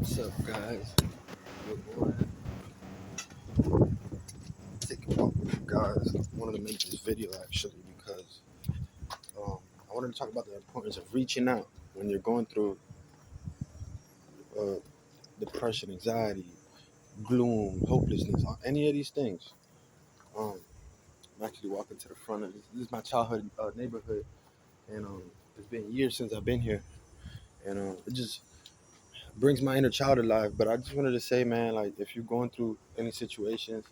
What's up, guys? Good morning. Thinking about you guys. I wanted to make this video actually because I wanted to talk about the importance of reaching out when you're going through uh, depression, anxiety, gloom, hopelessness, any of these things. Um, I'm actually walking to the front of this is my childhood neighborhood, and it's been years since I've been here, and it just brings my inner child alive. But I just wanted to say, man, like if you're going through any situations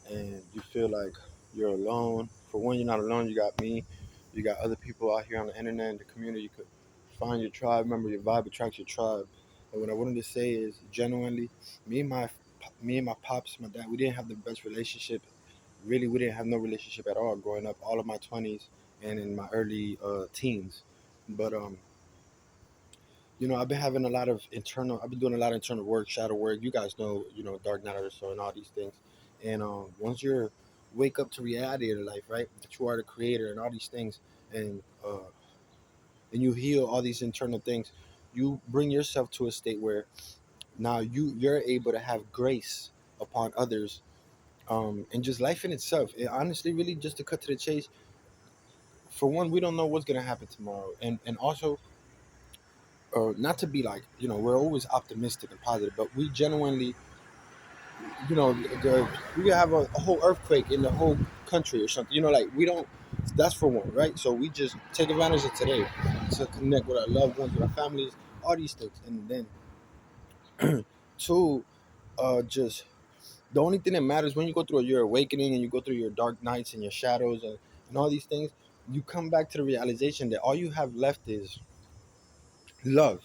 and you feel like you're alone, for one, you're not alone. You got me, you got other people out here on the internet and the community. You could find your tribe. Remember, your vibe attracts your tribe. And what I wanted to say is, genuinely, me and my me and my pops, my dad, we didn't have the best relationship. Really, we didn't have no relationship at all growing up. All of my 20s and in my early teens. But I've been having a lot of internal. I've been doing a lot of internal work, shadow work. You guys know, Dark Knight of the Soul and all these things. And once you're wake up to reality of life, right? That you are the creator and all these things, and you heal all these internal things. You bring yourself to a state where now you're able to have grace upon others, and just life in itself. It honestly, really, just to cut to the chase. For one, we don't know what's gonna happen tomorrow, and also not to be like, we're always optimistic and positive, but we genuinely, we could have a whole earthquake in the whole country or something, like we don't. That's for one, right? So we just take advantage of today to connect with our loved ones, with our families, all these things. And then two, just the only thing that matters when you go through your awakening and you go through your dark nights and your shadows, and all these things, you come back to the realization that all you have left is love,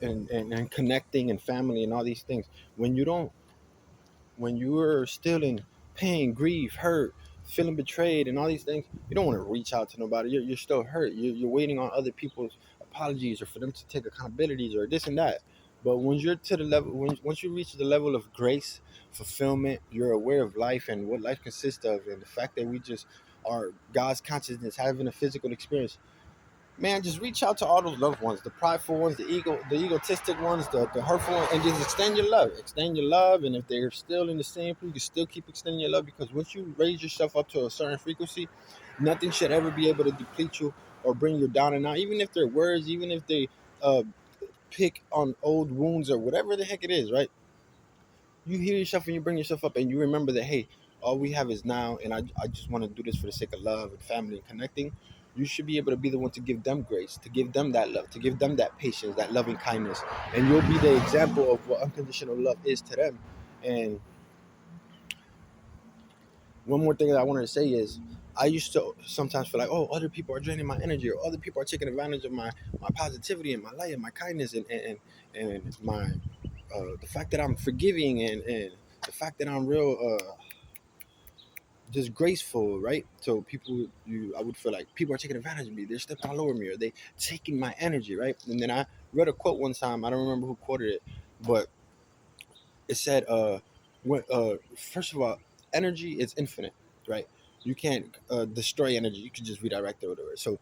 and connecting and family and all these things. When you don't, when you're still in pain, grief, hurt, feeling betrayed, and all these things, you don't want to reach out to nobody. You're still hurt. You're waiting on other people's apologies or for them to take accountabilities or this and that. But when you're to the level, once you reach the level of grace, fulfillment, you're aware of life and what life consists of, and the fact that we just are God's consciousness having a physical experience. Man, just reach out to all those loved ones, the prideful ones, the egotistic ones, the hurtful ones, and just extend your love. Extend your love, and if they're still in the same, you can still keep extending your love, because once you raise yourself up to a certain frequency, nothing should ever be able to deplete you or bring you down and out. Even if they're words, even if they uh, pick on old wounds or whatever the heck it is, right? You hear yourself and you bring yourself up, and you remember that, hey, all we have is now, and I just want to do this for the sake of love and family and connecting. You should be able to be the one to give them grace, to give them that love, to give them that patience, that loving kindness, and you'll be the example of what unconditional love is to them. And one more thing that I wanted to say is, I used to sometimes feel like, oh, other people are draining my energy, or other people are taking advantage of my positivity and my light and my kindness, and my the fact that I'm forgiving, and the fact that I'm real just graceful, right? So I would feel like people are taking advantage of me. They're stepping all over me, or they taking my energy, right? And then I read a quote one time. I don't remember who quoted it, but it said, when first of all, energy is infinite, right? You can't destroy energy. You can just redirect it or whatever. So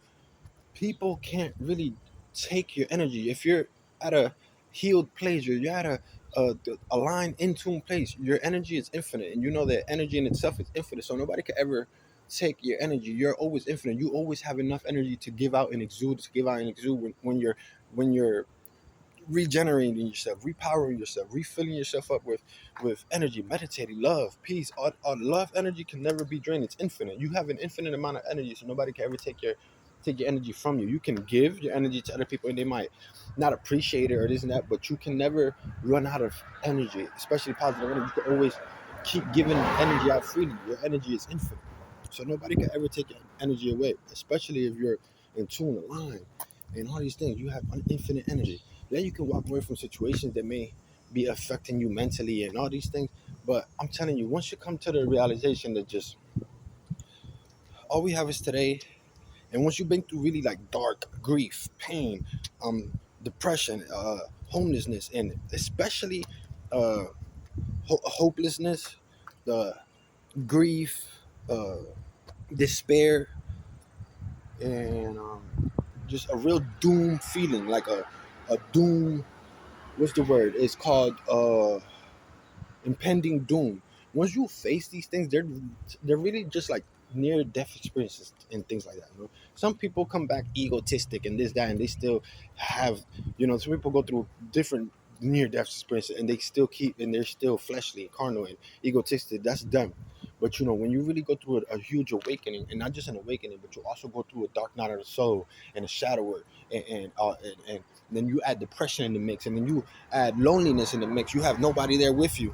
people can't really take your energy if you're at a healed place. You're at a aligned, in tune place. Your energy is infinite, and you know that energy in itself is infinite. So nobody could ever take your energy. You're always infinite. You always have enough energy to give out and exude. To give out and exude when you're regenerating yourself, repowering yourself, refilling yourself up with energy, meditating, love, peace. All love energy can never be drained. It's infinite. You have an infinite amount of energy, so nobody can ever take your energy from you. You can give your energy to other people, and they might not appreciate it or this and that, but you can never run out of energy, especially positive energy. You can always keep giving energy out freely. Your energy is infinite, so nobody can ever take your energy away, especially if you're in tune, aligned, and all these things. You have infinite energy. Then you can walk away from situations that may be affecting you mentally and all these things. But I'm telling you, once you come to the realization that just all we have is today, and once you've been through really like dark grief, pain, depression, homelessness, and especially uh, hopelessness, the grief, uh, despair, and just a real doom feeling, like a doom what's the word? It's called impending doom. Once you face these things, they're really just like near death experiences and things like that. You know, some people come back egotistic and this that, and they still have, some people go through different near death experiences and they still keep and they're still fleshly, carnal, and egotistic. That's them. But when you really go through a huge awakening, and not just an awakening, but you also go through a dark night of the soul and a shadow work, and then you add depression in the mix, and then you add loneliness in the mix. You have nobody there with you.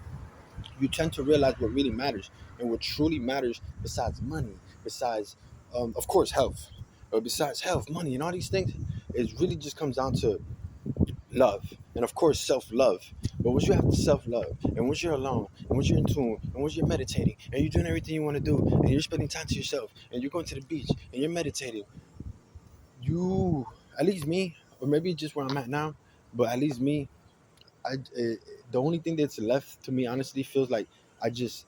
You tend to realize what really matters, and what truly matters besides money, besides of course health, or besides health, money, and all these things, it really just comes down to love, and of course self-love. But once you have to self-love, and once you're alone, and once you're in tune, and once you're meditating, and you're doing everything you want to do, and you're spending time to yourself, and you're going to the beach, and you're meditating, you, at least me, or maybe just where I'm at now, but at least me, the only thing that's left to me honestly feels like I just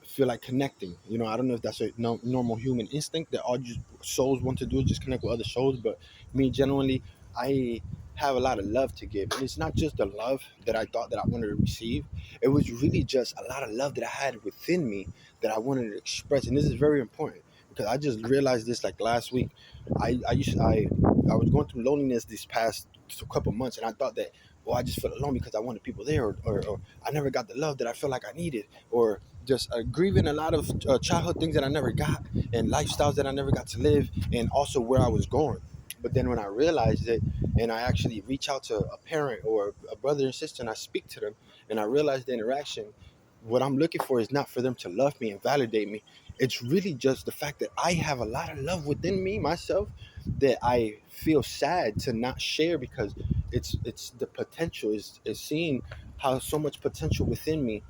feel like connecting. I don't know if that's a normal human instinct that all just souls want to do is just connect with other souls. But me, genuinely, I have a lot of love to give, and it's not just the love that I thought that I wanted to receive. It was really just a lot of love that I had within me that I wanted to express, and this is very important because I just realized this like last week. I was going through loneliness these past couple months, and I thought that, well, I just felt alone because I wanted people there, or I never got the love that I felt like I needed, or just grieving a lot of childhood things that I never got, and lifestyles that I never got to live, and also where I was going. But then when I realized it, and I actually reach out to a parent or a brother and sister, and I speak to them, and I realize the interaction, what I'm looking for is not for them to love me and validate me. It's really just the fact that I have a lot of love within me myself that I feel sad to not share, because it's the potential is seeing how so much potential within me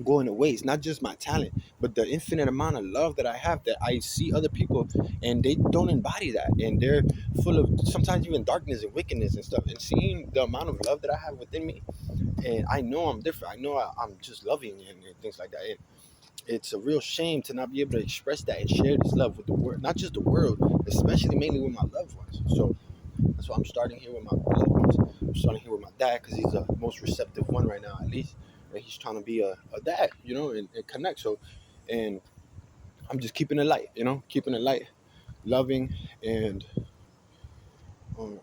going to waste. Not just my talent, but the infinite amount of love that I have, that I see other people and they don't embody that, and they're full of sometimes even darkness and wickedness and stuff. And seeing the amount of love that I have within me, and I know I'm different. I know I'm just loving, and things like that. And it's a real shame to not be able to express that and share this love with the world, not just the world, especially mainly with my loved ones. So that's why I'm starting here with my loved ones. I'm starting here with my dad because he's the most receptive one right now, at least. And he's trying to be a dad, and connect. So, and I'm just keeping it light, keeping it light, loving, and um,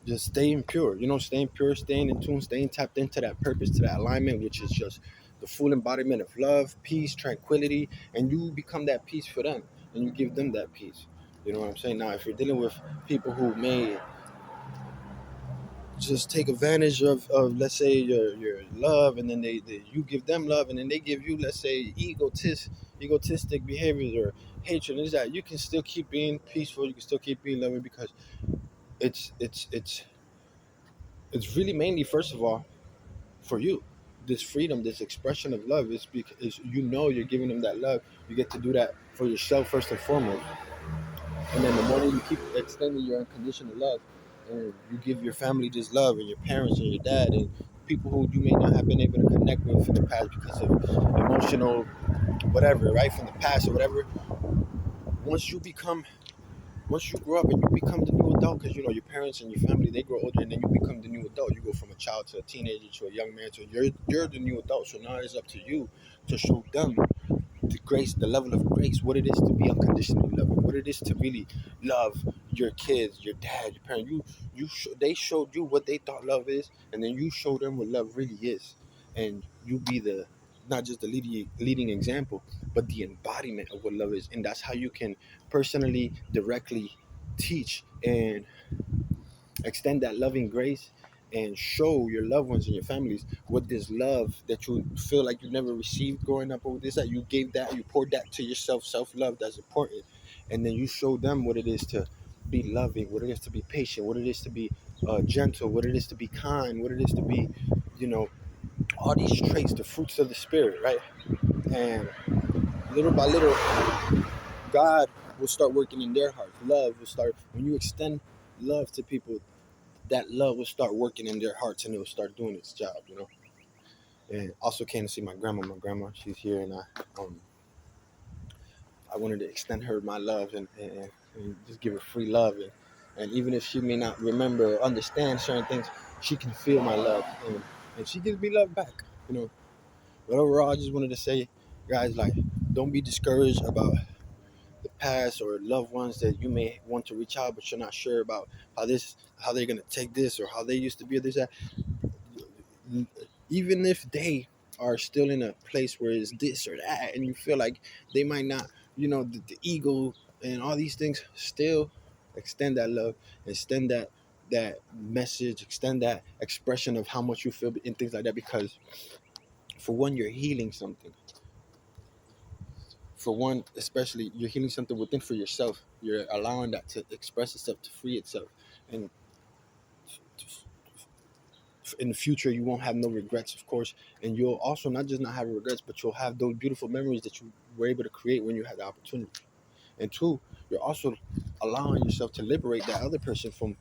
just staying pure, staying pure, staying in tune, staying tapped into that purpose, to that alignment, which is just the full embodiment of love, peace, tranquility, and you become that peace for them, and you give them that peace. You know what I'm saying? Now, if you're dealing with people who may just take advantage of let's say your love, and then you give them love, and then they give you, let's say, egotistic behaviors or hatred, is that you can still keep being peaceful, you can still keep being loving, because it's it's it's it's really mainly, first of all, for you. This freedom, this expression of love is because you're giving them that love. You get to do that for yourself first and foremost, and then the more you keep extending your unconditional love, and you give your family this love, and your parents and your dad and people who you may not have been able to connect with in the past because of emotional whatever, right, from the past or whatever. once you become Once you grow up and you become the new adult, because your parents and your family, they grow older, and then you become the new adult. You go from a child to a teenager to a young man, to you're the new adult. So now it's up to you to show them the grace, the level of grace, what it is to be unconditionally loving, what it is to really love your kids, your dad, your parent. They showed you what they thought love is, and then you show them what love really is, and you be the not just the leading example, but the embodiment of what love is, and that's how you can personally, directly teach and extend that loving grace, and show your loved ones and your families what this love that you feel like you never received growing up, or this that you gave, that you poured that to yourself, self-love, that's important. And then you show them what it is to be loving, what it is to be patient, what it is to be gentle, what it is to be kind, what it is to be, you know all these traits, the fruits of the spirit, right? And little by little, God will start working in their hearts. Love will start when you extend love to people. That love will start working in their hearts, and it will start doing its job. And also came to see my grandma. My grandma, she's here, and I wanted to extend her my love, and just give her free love, And even if she may not remember or understand certain things, she can feel my love, and she gives me love back. You know, but overall, I just wanted to say, guys, like, don't be discouraged about the past or loved ones that you may want to reach out, but you're not sure about how they're gonna take this or how they used to be or this that. Even if they are still in a place where it's this or that, and you feel like they might not, the ego and all these things, still extend that love, extend that message, extend that expression of how much you feel and things like that, because for one, you're healing something. For one, especially, you're healing something within for yourself. You're allowing that to express itself, to free itself, and in the future you won't have no regrets, of course, and you'll also not just not have regrets, but you'll have those beautiful memories that you were able to create when you had the opportunity. And two, you're also allowing yourself to liberate that other person from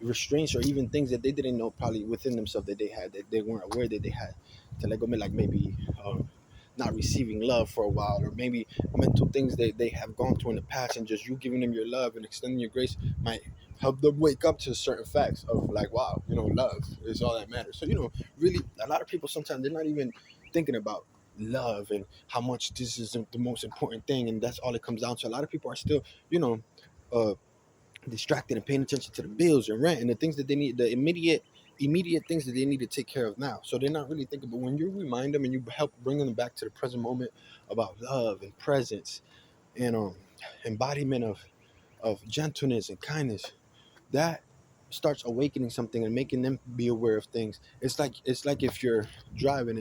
restraints or even things that they didn't know probably within themselves that they had, that they weren't aware that they had, to let go, like maybe not receiving love for a while, or maybe mental things that they have gone through in the past, and just you giving them your love and extending your grace might help them wake up to certain facts of like, wow, love is all that matters. So, really, a lot of people sometimes they're not even thinking about love and how much this is the most important thing, and that's all it comes down to. A lot of people are still, you know, uh, distracted and paying attention to the bills and rent and the things that they need, the immediate things that they need to take care of now. So they're not really thinking. But when you remind them and you help bring them back to the present moment about love and presence and embodiment of gentleness and kindness, that starts awakening something and making them be aware of things. It's like if you're driving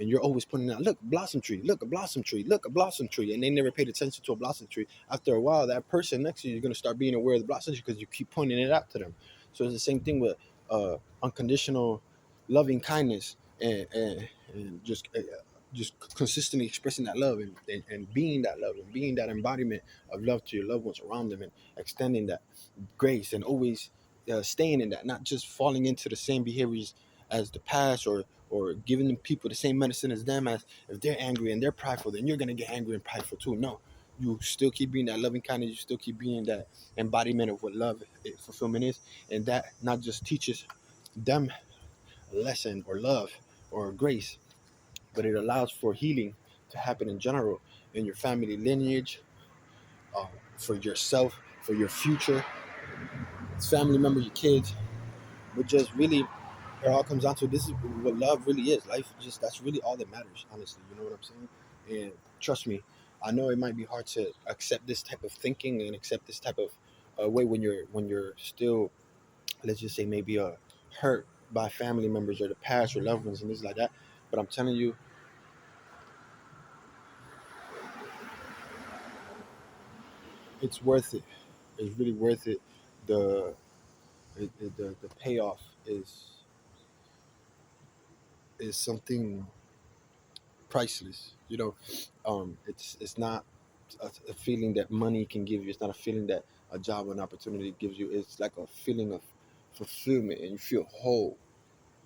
and you're always pointing out, look, blossom tree, look, a blossom tree, look, a blossom tree, and they never paid attention to a blossom tree. After a while, that person next to you is going to start being aware of the blossom tree because you keep pointing it out to them. So it's the same thing with unconditional loving kindness and just consistently expressing that love and being that love and being that embodiment of love to your loved ones around them, and extending that grace, and always staying in that, not just falling into the same behaviors as the past, or giving them people the same medicine as them. As if they're angry and they're prideful, then you're gonna get angry and prideful too. No, you still keep being that loving kindness. You still keep being that embodiment of what love fulfillment is, and that not just teaches them a lesson or love or grace, but it allows for healing to happen in general in your family lineage, uh, for yourself, for your future family member, your kids. But just really, it all comes down to, this is what love really is. Life, just, that's really all that matters, honestly. You know what I'm saying? And trust me, I know it might be hard to accept this type of thinking and accept this type of way when you're still, let's just say, maybe hurt by family members or the past or loved ones and things like that. But I'm telling you, it's worth it. It's really worth it. The the payoff is something priceless. It's not a feeling that money can give you. It's not a feeling that a job or an opportunity gives you. It's like a feeling of fulfillment, and you feel whole,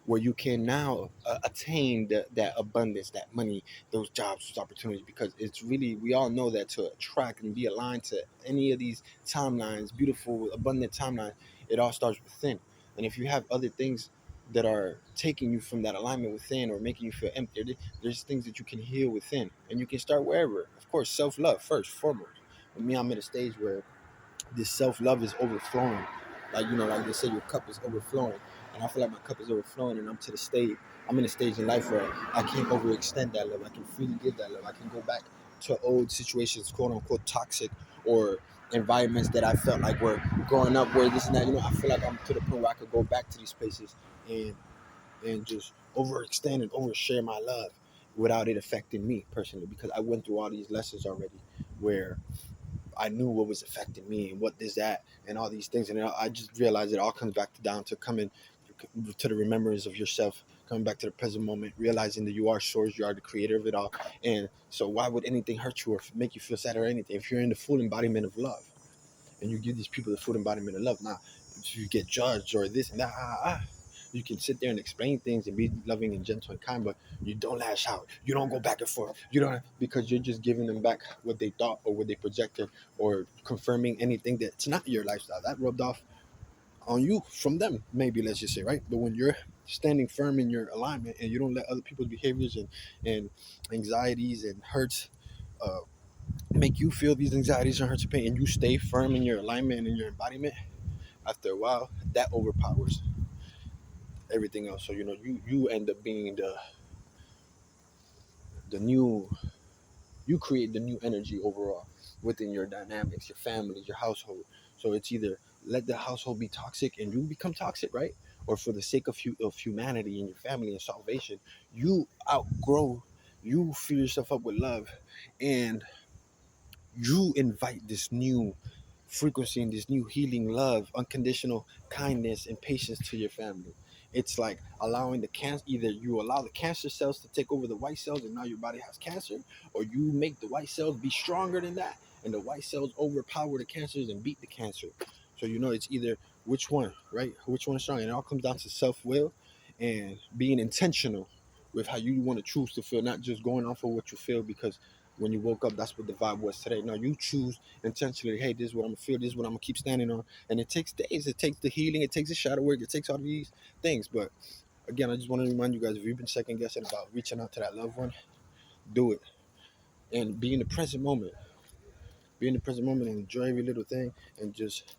where you can now attain that abundance, that money, those jobs, those opportunities. Because it's really, we all know that to attract and be aligned to any of these timelines, beautiful, abundant timelines, it all starts within. And if you have other things that are taking you from that alignment within or making you feel empty, there's things that you can heal within, and you can start wherever. Of course, self-love first, foremost. With me, I'm at a stage where this self-love is overflowing. Like, like they say, your cup is overflowing, and I feel like my cup is overflowing, and I'm in a stage in life where I can't overextend that love. I can freely give that love. I can go back to old situations, quote unquote toxic, or environments that I felt like were growing up where this and that. I feel like I'm to the point where I could go back to these places and just overextend and overshare my love without it affecting me personally, because I went through all these lessons already where I knew what was affecting me and what is that and all these things. And I just realized it all comes back down to coming to the remembrance of yourself, coming back to the present moment, realizing that you are source, you are the creator of it all. And so why would anything hurt you or make you feel sad or anything if you're in the full embodiment of love, and you give these people the full embodiment of love? Now, if you get judged or this and that, you can sit there and explain things and be loving and gentle and kind, but you don't lash out. You don't go back and forth. You don't, because you're just giving them back what they thought or what they projected, or confirming anything that's not your lifestyle. That rubbed off on you from them, maybe, let's just say, right? But when you're standing firm in your alignment and you don't let other people's behaviors and anxieties and hurts uh, make you feel these anxieties and hurts and pain, and you stay firm in your alignment and in your embodiment, after a while, that overpowers everything else. So you end up being the new you create the new energy overall within your dynamics, your family, your household. So it's either let the household be toxic and you become toxic, right? Or for the sake of humanity and your family and salvation, you outgrow, you fill yourself up with love, and you invite this new frequency and this new healing love, unconditional kindness and patience to your family. It's like allowing the cancer, either you allow the cancer cells to take over the white cells and now your body has cancer, or you make the white cells be stronger than that and the white cells overpower the cancers and beat the cancer. So it's either which one, right? Which one is strong? And it all comes down to self-will and being intentional with how you want to choose to feel, not just going off of what you feel because when you woke up, that's what the vibe was today. No, you choose intentionally, hey, this is what I'm gonna feel, this is what I'm gonna keep standing on. And it takes days, it takes the healing, it takes the shadow work, it takes all these things. But again, I just want to remind you guys, if you've been second guessing about reaching out to that loved one, do it. And be in the present moment. Be in the present moment and enjoy every little thing and just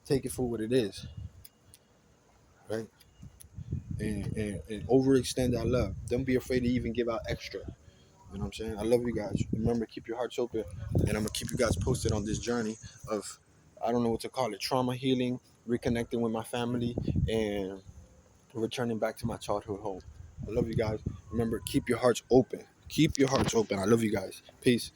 take it for what it is, right? And overextend that love. Don't be afraid to even give out extra. You know what I'm saying? I love you guys. Remember, keep your hearts open. And I'm going to keep you guys posted on this journey of, I don't know what to call it, trauma healing, reconnecting with my family, and returning back to my childhood home. I love you guys. Remember, keep your hearts open. Keep your hearts open. I love you guys. Peace.